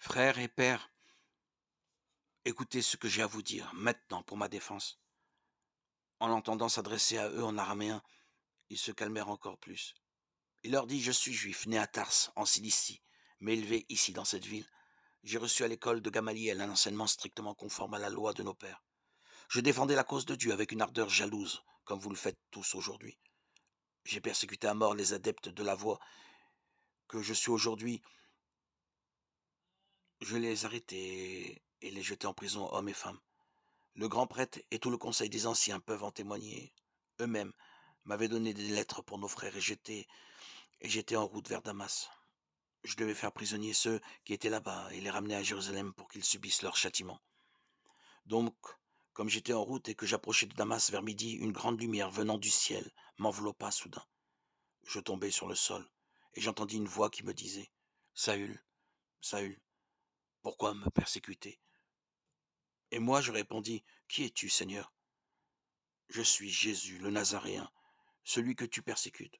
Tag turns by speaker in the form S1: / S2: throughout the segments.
S1: Frères et pères, écoutez ce que j'ai à vous dire maintenant pour ma défense. En l'entendant s'adresser à eux en araméen, ils se calmèrent encore plus. Il leur dit: Je suis juif, né à Tars, en Cilicie, mais élevé ici dans cette ville. J'ai reçu à l'école de Gamaliel un enseignement strictement conforme à la loi de nos pères. Je défendais la cause de Dieu avec une ardeur jalouse, comme vous le faites tous aujourd'hui. J'ai persécuté à mort les adeptes de la voie que je suis aujourd'hui. Je les arrêtai et les jetai en prison, hommes et femmes. Le grand prêtre et tout le conseil des anciens peuvent en témoigner. Eux-mêmes m'avaient donné des lettres pour nos frères et j'étais en route vers Damas. Je devais faire prisonnier ceux qui étaient là-bas et les ramener à Jérusalem pour qu'ils subissent leur châtiment. Donc, comme j'étais en route et que j'approchais de Damas vers midi, une grande lumière venant du ciel m'enveloppa soudain. Je tombai sur le sol et j'entendis une voix qui me disait: Saül, Saül, pourquoi me persécuter? Et moi je répondis: Qui es-tu, Seigneur? Je suis Jésus, le Nazaréen, celui que tu persécutes.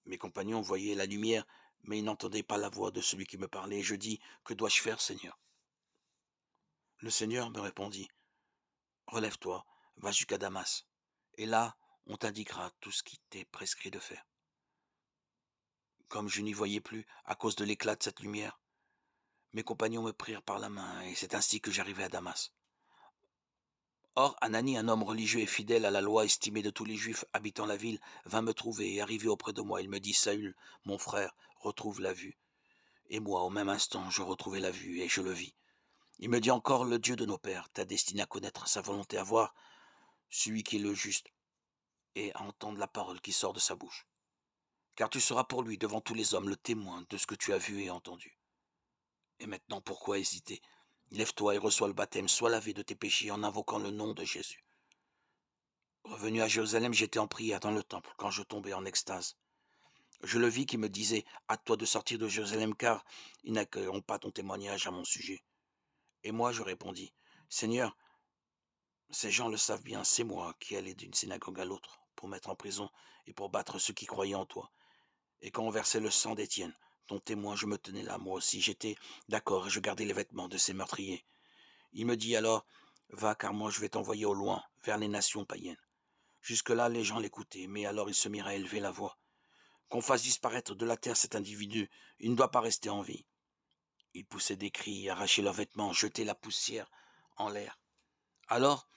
S1: Mes compagnons voyaient la lumière, mais ils n'entendaient pas la voix de celui qui me parlait, et je dis: Que dois-je faire, Seigneur? Le Seigneur me répondit: Relève-toi, va jusqu'à Damas, et là on t'indiquera tout ce qui t'est prescrit de faire. Comme je n'y voyais plus, à cause de l'éclat de cette lumière, mes compagnons me prirent par la main, et c'est ainsi que j'arrivai à Damas. Or, Anani, un homme religieux et fidèle à la loi estimé de tous les Juifs habitant la ville, vint me trouver et arrivé auprès de moi, il me dit: Saül, mon frère, retrouve la vue. Et moi, au même instant, je retrouvai la vue et je le vis. Il me dit encore: Le Dieu de nos pères t'a destiné à connaître sa volonté, à voir celui qui est le juste et à entendre la parole qui sort de sa bouche. Car tu seras pour lui, devant tous les hommes, le témoin de ce que tu as vu et entendu. Et maintenant, pourquoi hésiter? Lève-toi et reçois le baptême, sois lavé de tes péchés en invoquant le nom de Jésus. Revenu à Jérusalem, j'étais en prière dans le temple quand je tombai en extase. Je le vis qui me disait: Hâte-toi de sortir de Jérusalem, car ils n'accueilleront pas ton témoignage à mon sujet. Et moi je répondis: Seigneur, ces gens le savent bien, c'est moi qui allais d'une synagogue à l'autre pour mettre en prison et pour battre ceux qui croyaient en toi. Et quand on versait le sang d'Étienne, ton témoin, je me tenais là, moi aussi, j'étais d'accord et je gardais les vêtements de ces meurtriers. Il me dit alors: Va, car moi je vais t'envoyer au loin, vers les nations païennes. Jusque-là, les gens l'écoutaient, mais alors ils se mirent à élever la voix. Qu'on fasse disparaître de la terre cet individu, il ne doit pas rester en vie. Ils poussaient des cris, arrachaient leurs vêtements, jetaient la poussière en l'air. Alors,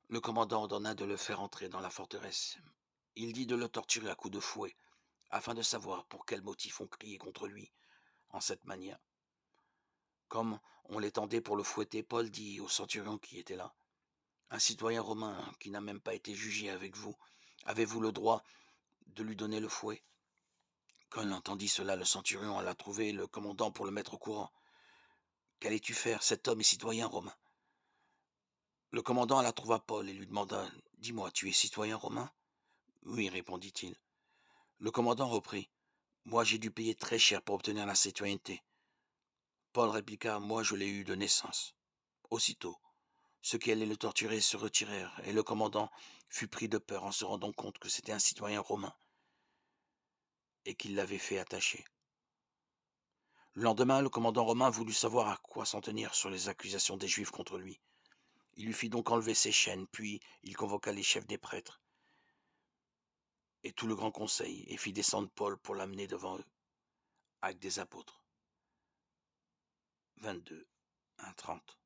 S1: le commandant ordonna de le faire entrer dans la forteresse. Il dit de le torturer à coups de fouet, afin de savoir pour quel motif on criait contre lui en cette manière. Comme on l'étendait pour le fouetter, Paul dit au centurion qui était là: Un citoyen romain qui n'a même pas été jugé avec vous, avez-vous le droit de lui donner le fouet? Quand il entendit cela, le centurion alla trouver le commandant pour le mettre au courant. Qu'allais-tu faire? Cet homme est citoyen romain. Le commandant alla trouva Paul et lui demanda: Dis-moi, tu es citoyen romain? Oui, répondit-il. Le commandant reprit: Moi, j'ai dû payer très cher pour obtenir la citoyenneté. Paul répliqua: Moi, je l'ai eu de naissance. Aussitôt, ceux qui allaient le torturer se retirèrent, et le commandant fut pris de peur en se rendant compte que c'était un citoyen romain et qu'il l'avait fait attacher. Le lendemain, le commandant romain voulut savoir à quoi s'en tenir sur les accusations des Juifs contre lui. Il lui fit donc enlever ses chaînes, puis il convoqua les chefs des prêtres et tout le grand conseil, et fit descendre Paul pour l'amener devant eux. Actes des apôtres 22, 1, 30.